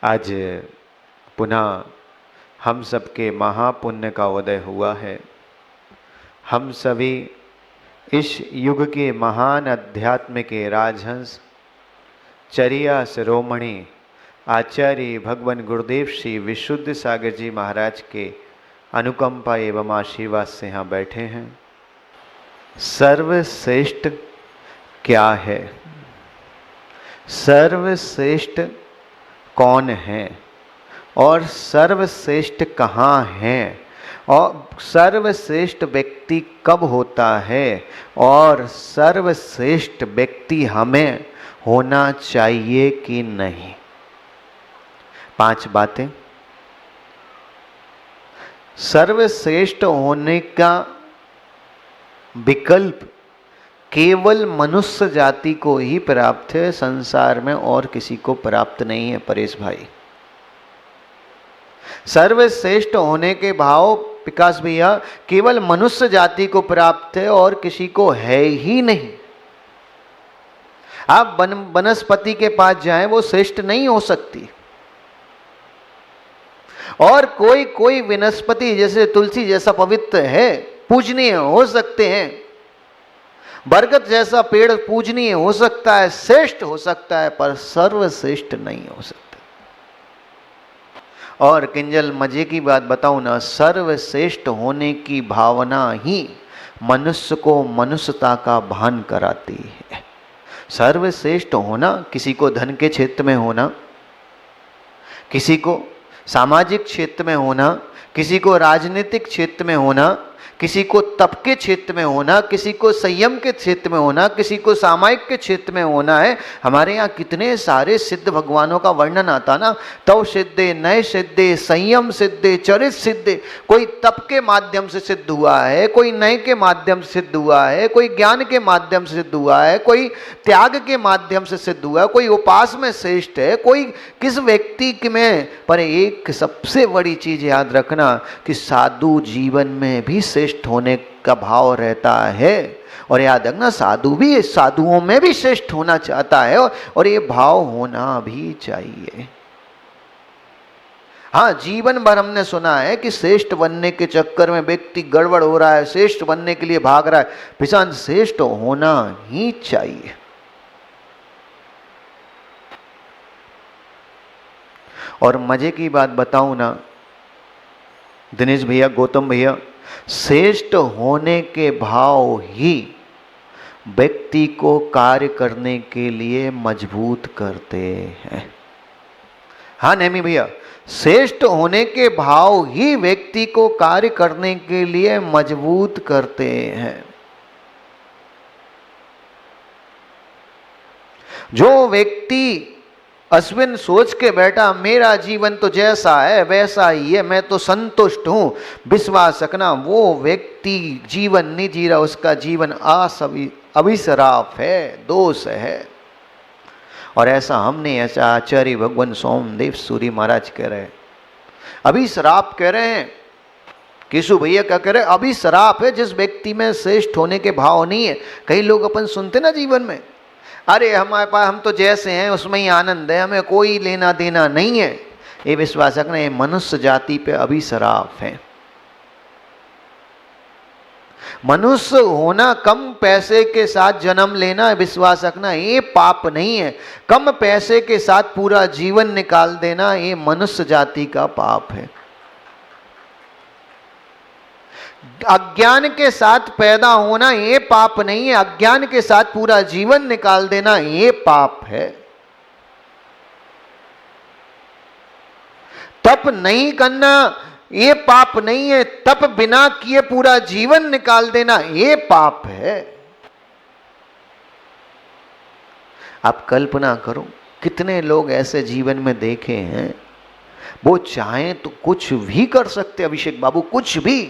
आज पुनः हम सबके महापुण्य का उदय हुआ है। हम सभी इस युग के महान अध्यात्म के राजहंस चरिया शिरोमणि आचार्य भगवान गुरुदेव श्री विशुद्ध सागर जी महाराज के अनुकंपा एवं आशीर्वाद से यहाँ बैठे हैं। सर्वश्रेष्ठ क्या है? सर्वश्रेष्ठ कौन है और सर्वश्रेष्ठ कहाँ है और सर्वश्रेष्ठ व्यक्ति कब होता है और सर्वश्रेष्ठ व्यक्ति हमें होना चाहिए कि नहीं? 5 बातें। सर्वश्रेष्ठ होने का विकल्प केवल मनुष्य जाति को ही प्राप्त है, संसार में और किसी को प्राप्त नहीं है परेश भाई। सर्वश्रेष्ठ होने के भाव विकास भैया केवल मनुष्य जाति को प्राप्त है और किसी को है ही नहीं। आप वनस्पति के पास जाएं, वो श्रेष्ठ नहीं हो सकती। और कोई वनस्पति जैसे तुलसी जैसा पवित्र है, पूजनीय हो सकते हैं। बरगद जैसा पेड़ पूजनीय हो सकता है, श्रेष्ठ हो सकता है, पर सर्वश्रेष्ठ नहीं हो सकता। और किंजल मजे की बात बताऊं ना, सर्वश्रेष्ठ होने की भावना ही मनुष्य को मनुष्यता का भान कराती है। सर्वश्रेष्ठ होना, किसी को धन के क्षेत्र में होना, किसी को सामाजिक क्षेत्र में होना, किसी को राजनीतिक क्षेत्र में होना, किसी को तप के क्षेत्र में होना, किसी को संयम के क्षेत्र में होना, किसी को सामायिक के क्षेत्र में होना है। हमारे यहाँ कितने सारे सिद्ध भगवानों का वर्णन आता ना, तव सिद्धे, नए सिद्धे, संयम सिद्धे, चरित सिद्धे। कोई तप के माध्यम से सिद्ध हुआ है, कोई नए के माध्यम से सिद्ध हुआ है, कोई ज्ञान के माध्यम से सिद्ध हुआ है, कोई त्याग के माध्यम से सिद्ध हुआ है, कोई उपास में श्रेष्ठ है, कोई किस व्यक्ति में। पर एक सबसे बड़ी चीज याद रखना कि साधु जीवन में भी श्रेष्ठ होने का भाव रहता है। और याद रखना, साधु भी साधुओं में भी श्रेष्ठ होना चाहता है और ये भाव होना भी चाहिए। हाँ, जीवन भर हमने सुना है कि श्रेष्ठ बनने के चक्कर में व्यक्ति गड़बड़ हो रहा है, श्रेष्ठ बनने के लिए भाग रहा है। पिसान श्रेष्ठ होना ही चाहिए। और मजे की बात बताऊं ना दिनेश भैया, गौतम भैया, श्रेष्ठ होने के भाव ही व्यक्ति को कार्य करने के लिए मजबूत करते हैं। हाँ नेमी भैया, श्रेष्ठ होने के भाव ही व्यक्ति को कार्य करने के लिए मजबूत करते हैं। जो व्यक्ति अश्विन सोच के बैठा मेरा जीवन तो जैसा है वैसा ही है, मैं तो संतुष्ट हूं, विश्वास रखना वो व्यक्ति जीवन नहीं जी रहा, उसका जीवन अभिश्राप है, दोष है। और ऐसा हमने ऐसा आचार्य भगवान सोमदेव सूरी महाराज कह रहे हैं, अभिश्राप कह रहे हैं। केशु भैया क्या कह रहे हैं? अभिश्राप है जिस व्यक्ति में श्रेष्ठ होने के भाव नहीं है। कई लोग अपन सुनते ना जीवन में, अरे हमारे पास हम तो जैसे हैं उसमें ही आनंद है, हमें कोई लेना देना नहीं है। ये विश्वास रखना, ये मनुष्य जाति पे अभिश्राप है। मनुष्य होना, कम पैसे के साथ जन्म लेना, विश्वास रखना ये पाप नहीं है। कम पैसे के साथ पूरा जीवन निकाल देना ये मनुष्य जाति का पाप है। अज्ञान के साथ पैदा होना ये पाप नहीं है, अज्ञान के साथ पूरा जीवन निकाल देना ये पाप है। तप नहीं करना ये पाप नहीं है, तप बिना किए पूरा जीवन निकाल देना ये पाप है। आप कल्पना करो, कितने लोग ऐसे जीवन में देखे हैं, वो चाहें तो कुछ भी कर सकते अभिषेक बाबू, कुछ भी,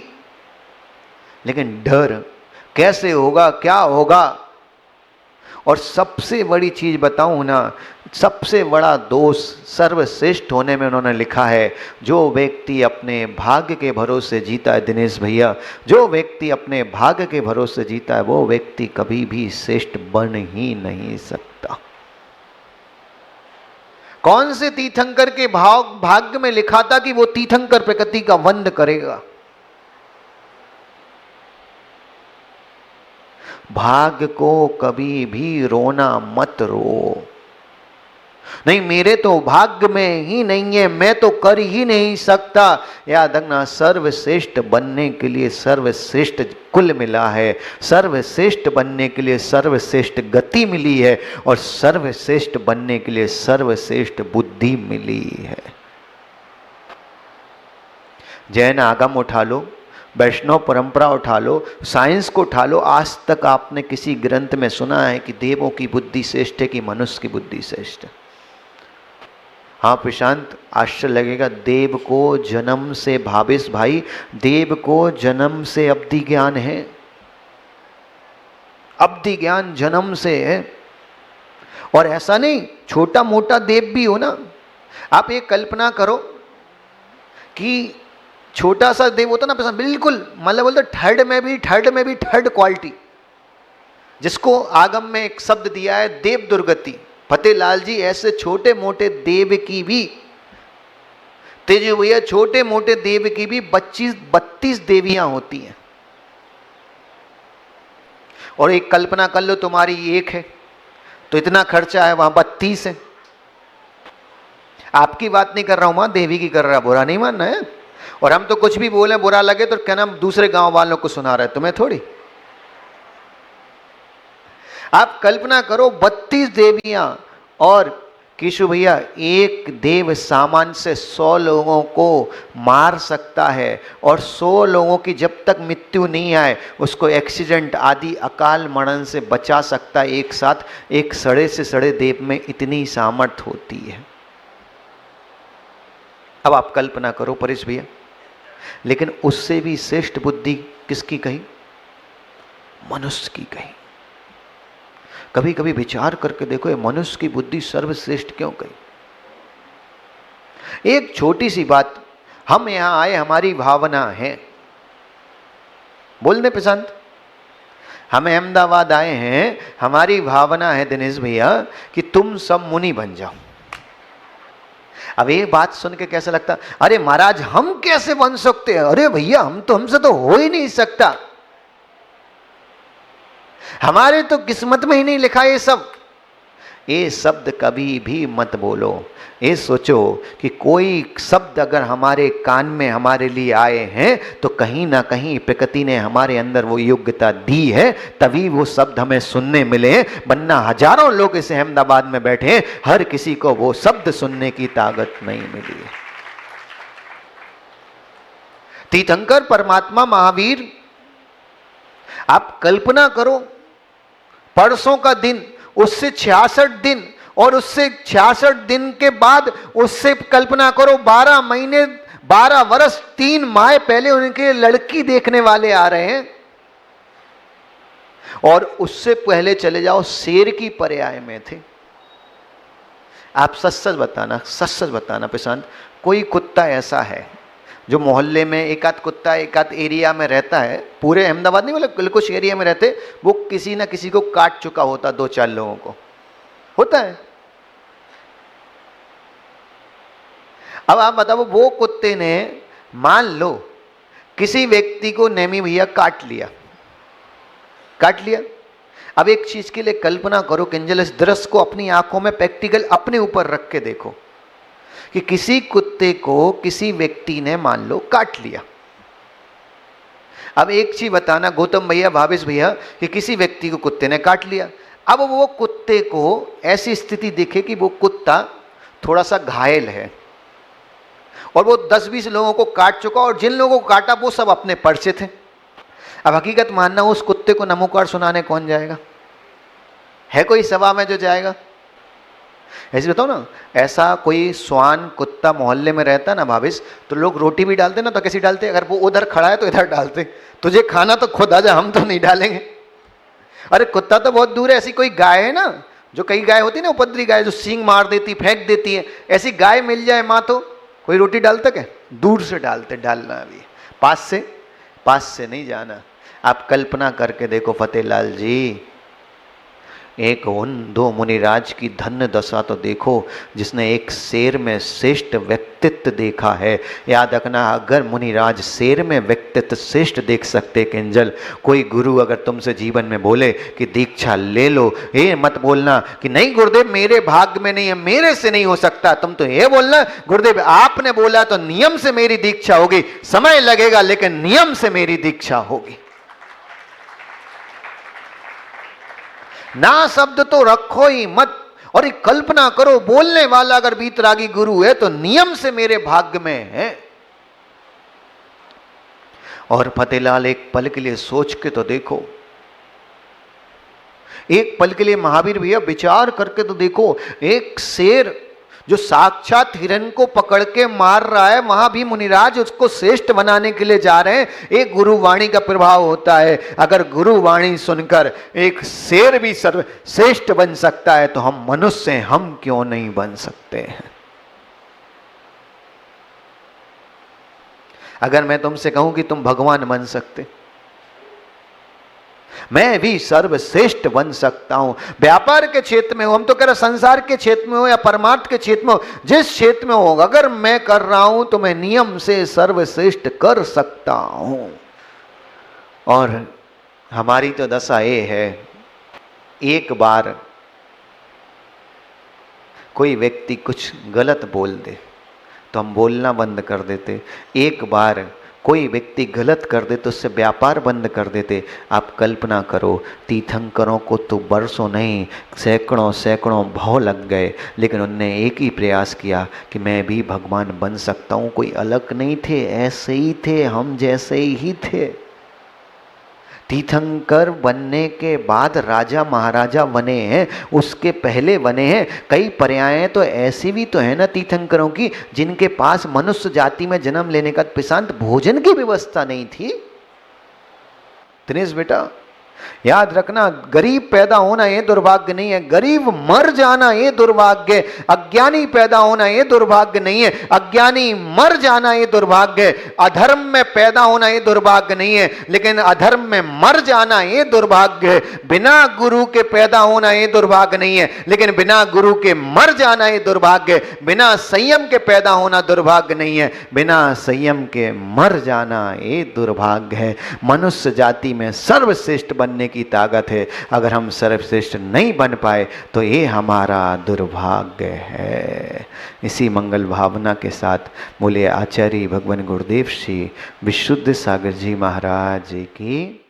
लेकिन डर कैसे होगा, क्या होगा। और सबसे बड़ी चीज बताऊं ना, सबसे बड़ा दोष सर्वश्रेष्ठ होने में उन्होंने लिखा है, जो व्यक्ति अपने भाग्य के भरोसे जीता है, दिनेश भैया, जो व्यक्ति अपने भाग्य के भरोसे जीता है वो व्यक्ति कभी भी श्रेष्ठ बन ही नहीं सकता। कौन से तीर्थंकर के भाग्य में लिखा था कि वो तीर्थंकर प्रकृति का वंद करेगा? भाग्य को कभी भी रोना मत रो। नहीं, मेरे तो भाग्य में ही नहीं है, मैं तो कर ही नहीं सकता। याद रखना, सर्वश्रेष्ठ बनने के लिए सर्वश्रेष्ठ कुल मिला है, सर्वश्रेष्ठ बनने के लिए सर्वश्रेष्ठ गति मिली है, और सर्वश्रेष्ठ बनने के लिए सर्वश्रेष्ठ बुद्धि मिली है। जैन आगम उठा लो, वैष्णव परंपरा उठा लो, साइंस को उठा लो, आज तक आपने किसी ग्रंथ में सुना है कि देवों की बुद्धि श्रेष्ठ है कि मनुष्य की बुद्धि श्रेष्ठ है? हाँ प्रशांत, आश्चर्य लगेगा, देव को जन्म से, भावेश भाई, देव को जन्म से अब्धि ज्ञान है, अब्धि ज्ञान जन्म से है। और ऐसा नहीं छोटा मोटा देव भी हो ना, आप एक कल्पना करो कि छोटा सा देव होता ना प्रशांत, बिल्कुल मतलब बोलते थर्ड में भी थर्ड क्वालिटी, जिसको आगम में एक शब्द दिया है देव दुर्गति। फतेहलाल जी, ऐसे छोटे मोटे देव की भी, तेजू भैया, छोटे मोटे देव की भी 32 देवियां होती हैं। और एक कल्पना कर लो, तुम्हारी एक है तो इतना खर्चा है, वहां 32 है। आपकी बात नहीं कर रहा हूं, मां देवी की कर रहा, बुरा नहीं मानना है। और हम तो कुछ भी बोले बुरा लगे तो क्या नाम, दूसरे गांव वालों को सुना रहे, तुम्हें थोड़ी। आप कल्पना करो 32 देवियां, और केशु भैया, एक देव सामान्य से 100 लोगों को मार सकता है, और 100 लोगों की जब तक मृत्यु नहीं आए उसको एक्सीडेंट आदि अकाल मरण से बचा सकता है एक साथ। एक सड़े से सड़े देव में इतनी सामर्थ होती है। अब आप कल्पना करो परेश भैया, लेकिन उससे भी श्रेष्ठ बुद्धि किसकी कही? मनुष्य की कही। कभी कभी विचार करके देखो, ये मनुष्य की बुद्धि सर्वश्रेष्ठ क्यों कही? एक छोटी सी बात, हम यहां आए, हमारी भावना है, बोलने प्रशांत, हम अहमदाबाद आए हैं, हमारी भावना है दिनेश भैया कि तुम सब मुनि बन जाओ। अब ये बात सुन के कैसा लगता, अरे महाराज हम कैसे बन सकते हैं? अरे भैया हम तो, हमसे तो हो ही नहीं सकता, हमारे तो किस्मत में ही नहीं लिखा ये सब। ये शब्द कभी भी मत बोलो। ये सोचो कि कोई शब्द अगर हमारे कान में हमारे लिए आए हैं तो कहीं ना कहीं प्रकृति ने हमारे अंदर वो योग्यता दी है, तभी वो शब्द हमें सुनने मिले। वरना हजारों लोग इस अहमदाबाद में बैठे, हर किसी को वो शब्द सुनने की ताकत नहीं मिली है। तीर्थंकर, परमात्मा, महावीर, आप कल्पना करो, परसों का दिन, उससे 66 दिन, और उससे 66 दिन के बाद उससे कल्पना करो 12 महीने, 12 वर्ष, 3 माह पहले उनके लड़की देखने वाले आ रहे हैं। और उससे पहले चले जाओ, शेर की पर्याय में थे। आप सच सच बताना, सच सच बताना प्रशांत, कोई कुत्ता ऐसा है जो मोहल्ले में एक आध कुत्ता एक आध एरिया में रहता है, पूरे अहमदाबाद नहीं मतलब कुछ एरिया में रहते, वो किसी ना किसी को काट चुका होता, 2-4 लोगों को होता है। अब आप बताओ, वो कुत्ते ने मान लो किसी व्यक्ति को नेमी भैया काट लिया, काट लिया। अब एक चीज के लिए कल्पना करो, किंजल, इस दृश्य को अपनी आंखों में प्रैक्टिकल अपने ऊपर रख के देखो कि किसी कुत्ते को किसी व्यक्ति ने मान लो काट लिया। अब एक चीज बताना गौतम भैया, भावेश भैया, कि किसी व्यक्ति को कुत्ते ने काट लिया। अब वो कुत्ते को ऐसी स्थिति दिखे कि वो कुत्ता थोड़ा सा घायल है और वो 10-20 लोगों को काट चुका, और जिन लोगों को काटा वो सब अपने परिचित हैं। अब हकीकत मानना, उस कुत्ते को नमोकार सुनाने कौन जाएगा? है कोई सभा में जो जाएगा? ऐसे बताओ ना, ऐसा कोई स्वान कुत्ता मोहल्ले में रहता ना भावेश, तो लोग रोटी भी डालते ना, तो कैसी डालते? अगर वो उधर खड़ा है तो इधर डालते, तुझे खाना तो खुद आ जा, हम तो नहीं डालेंगे। अरे कुत्ता तो बहुत दूर है। ऐसी कोई गाय है ना, जो कई गाय होती है ना उपद्री गाय, जो सींग मार देती, फेंक देती है, ऐसी गाय मिल जाए माँ, तो कोई रोटी डालता क्या? दूर से डालते। डालना भी पास से नहीं जाना। आप कल्पना करके देखो फतेहलाल जी, एक उन दो मुनिराज की धन्य दशा तो देखो, जिसने एक शेर में श्रेष्ठ व्यक्तित्व देखा है। याद रखना, अगर मुनिराज शेर में व्यक्तित्व श्रेष्ठ देख सकते किंजल, कोई गुरु अगर तुमसे जीवन में बोले कि दीक्षा ले लो, ये मत बोलना कि नहीं गुरुदेव मेरे भाग्य में नहीं है, मेरे से नहीं हो सकता। तुम तो ये बोलना गुरुदेव आपने बोला तो नियम से मेरी दीक्षा होगी, समय लगेगा लेकिन नियम से मेरी दीक्षा होगी। ना शब्द तो रखो ही मत, और एक कल्पना करो बोलने वाला अगर बीतरागी गुरु है तो नियम से मेरे भाग्य में है। और फतेहलाल एक पल के लिए सोच के तो देखो, एक पल के लिए महावीर भैया विचार करके तो देखो, एक शेर जो साक्षात हिरण को पकड़ के मार रहा है, वहां भी मुनिराज उसको श्रेष्ठ बनाने के लिए जा रहे हैं। एक गुरुवाणी का प्रभाव होता है, अगर गुरुवाणी सुनकर एक शेर भी सर्वश्रेष्ठ बन सकता है तो हम मनुष्य हम क्यों नहीं बन सकते हैं। अगर मैं तुमसे कहूं कि तुम भगवान बन सकते, मैं भी सर्वश्रेष्ठ बन सकता हूं। व्यापार के क्षेत्र में हो, हम तो कह रहे संसार के क्षेत्र में हो या परमार्थ के क्षेत्र में हो, जिस क्षेत्र में हो अगर मैं कर रहा हूं तो मैं नियम से सर्वश्रेष्ठ कर सकता हूं। और हमारी तो दशा ये है, एक बार कोई व्यक्ति कुछ गलत बोल दे तो हम बोलना बंद कर देते, एक बार कोई व्यक्ति गलत कर दे तो उससे व्यापार बंद कर देते। आप कल्पना करो, तीर्थंकरों को तो बरसों नहीं सैकड़ों सैकड़ों भाव लग गए, लेकिन उनने एक ही प्रयास किया कि मैं भी भगवान बन सकता हूँ। कोई अलग नहीं थे, ऐसे ही थे, हम जैसे ही थे। तीर्थंकर बनने के बाद राजा महाराजा बने हैं, उसके पहले बने हैं। कई पर्यायें तो ऐसी भी तो है ना तीर्थंकरों की, जिनके पास मनुष्य जाति में जन्म लेने का प्रशांत भोजन की व्यवस्था नहीं थी। दिनेश बेटा याद रखना, गरीब पैदा होना ये दुर्भाग्य नहीं है, गरीब मर जाना ये दुर्भाग्य है। अज्ञानी पैदा होना ये दुर्भाग्य नहीं है, अज्ञानी मर जाना ये दुर्भाग्य है। अधर्म में पैदा होना ये दुर्भाग्य नहीं है, लेकिन अधर्म में मर जाना ये दुर्भाग्य है। बिना गुरु के पैदा होना ये दुर्भाग्य नहीं है, लेकिन बिना गुरु के मर जाना ये दुर्भाग्य है। बिना संयम के पैदा होना दुर्भाग्य नहीं है, बिना संयम के मर जाना ये दुर्भाग्य है। मनुष्य जाति में सर्वश्रेष्ठ बनने की ताकत है, अगर हम सर्वश्रेष्ठ नहीं बन पाए तो ये हमारा दुर्भाग्य है। इसी मंगल भावना के साथ बोले आचार्य भगवान गुरुदेव श्री विशुद्ध सागर जी महाराज की